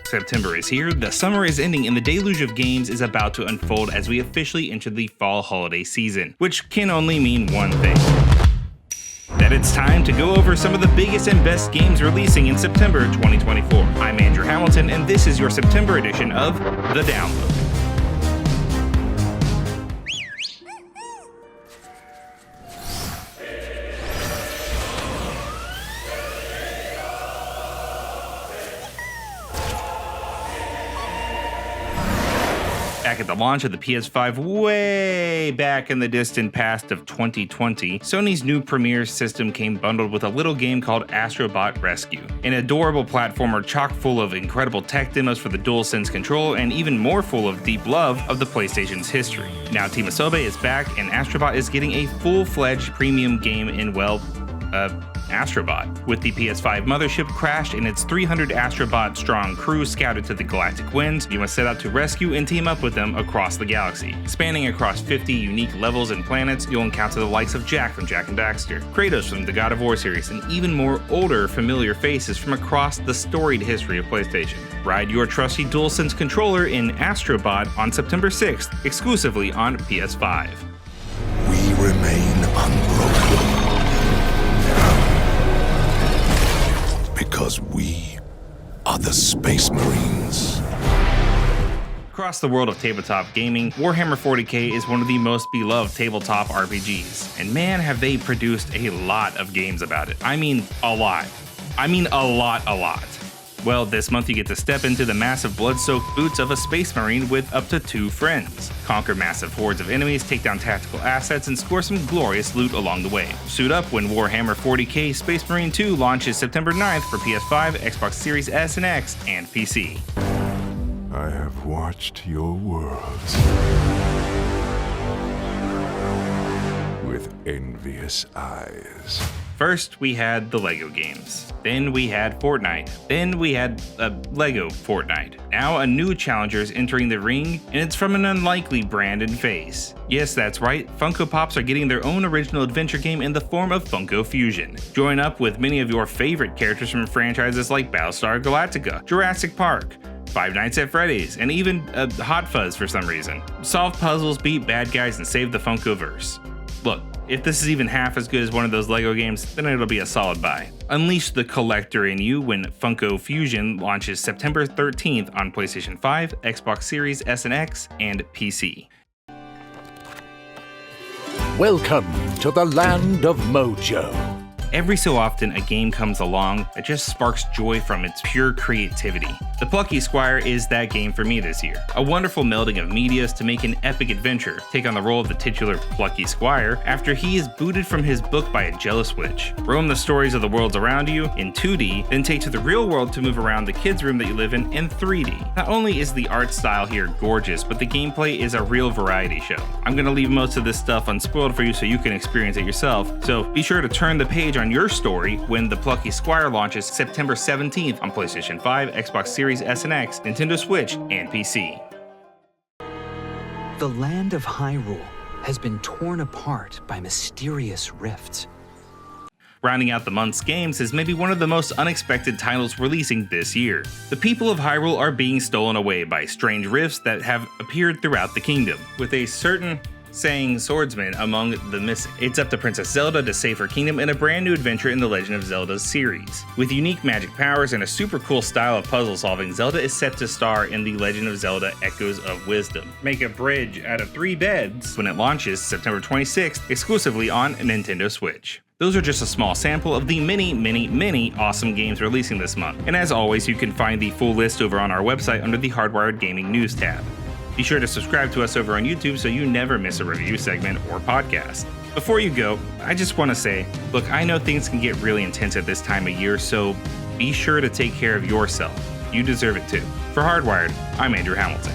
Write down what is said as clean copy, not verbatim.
September is here, the summer is ending, and the deluge of games is about to unfold as we officially enter the fall holiday season, which can only mean one thing. That it's time to go over some of the biggest and best games releasing in September 2024. I'm Andrew Hamilton, and this is your September edition of The Download. Back at the launch of the PS5 way back in the distant past of 2020, Sony's new Premier system came bundled with a little game called Astrobot Rescue, an adorable platformer chock full of incredible tech demos for the DualSense controller and even more full of deep love of the PlayStation's history. Now Team Asobi is back and Astrobot is getting a full-fledged premium game in, Astrobot. With the PS5 mothership crashed and its 300 Astrobot-strong crew scouted to the galactic winds, you must set out to rescue and team up with them across the galaxy. Spanning across 50 unique levels and planets, you'll encounter the likes of Jack from Jak and Daxter, Kratos from the God of War series, and even more older familiar faces from across the storied history of PlayStation. Ride your trusty DualSense controller in Astrobot on September 6th, exclusively on PS5. We remain unbroken. Because we are the Space Marines. Across the world of tabletop gaming, Warhammer 40k is one of the most beloved tabletop RPGs, and man have they produced a lot of games about it. I mean a lot. A lot. Well, this month you get to step into the massive blood-soaked boots of a Space Marine with up to 2 friends. Conquer massive hordes of enemies, take down tactical assets, and score some glorious loot along the way. Suit up when Warhammer 40k Space Marine 2 launches September 9th for PS5, Xbox Series S and X, and PC. I have watched your worlds with envious eyes. First, we had the LEGO games. Then we had Fortnite. Then we had LEGO Fortnite. Now a new challenger is entering the ring, and it's from an unlikely brand and face. Yes, that's right, Funko Pops are getting their own original adventure game in the form of Funko Fusion. Join up with many of your favorite characters from franchises like Battlestar Galactica, Jurassic Park, Five Nights at Freddy's, and even Hot Fuzz for some reason. Solve puzzles, beat bad guys, and save the Funkoverse. Look, if this is even half as good as one of those LEGO games, then it'll be a solid buy. Unleash the collector in you when Funko Fusion launches September 13th on PlayStation 5, Xbox Series S and X, and PC. Welcome to the land of Mojo. Every so often, a game comes along that just sparks joy from its pure creativity. The Plucky Squire is that game for me this year. A wonderful melding of medias to make an epic adventure. Take on the role of the titular Plucky Squire after he is booted from his book by a jealous witch. Roam the stories of the worlds around you in 2D, then take to the real world to move around the kids' room that you live in 3D. Not only is the art style here gorgeous, but the gameplay is a real variety show. I'm gonna leave most of this stuff unspoiled for you so you can experience it yourself, so be sure to turn the page on your story when the Plucky Squire launches September 17th on PlayStation 5, Xbox Series S and X, Nintendo Switch, and PC. The land of Hyrule has been torn apart by mysterious rifts. Rounding out the month's games is maybe one of the most unexpected titles releasing this year. The people of Hyrule are being stolen away by strange rifts that have appeared throughout the kingdom, with a certain saying swordsman among the missing. It's up to Princess Zelda to save her kingdom in a brand new adventure in the Legend of Zelda series. With unique magic powers and a super cool style of puzzle solving, Zelda is set to star in the Legend of Zelda Echoes of Wisdom. Make a bridge out of 3 beds when it launches September 26th exclusively on Nintendo Switch. Those are just a small sample of the many awesome games releasing this month. And as always, you can find the full list over on our website under the Hardwired Gaming News tab. Be sure to subscribe to us over on YouTube so you never miss a review segment or podcast. Before you go, I just want to say, look, I know things can get really intense at this time of year, so be sure to take care of yourself. You deserve it too. For Hardwired, I'm Andrew Hamilton.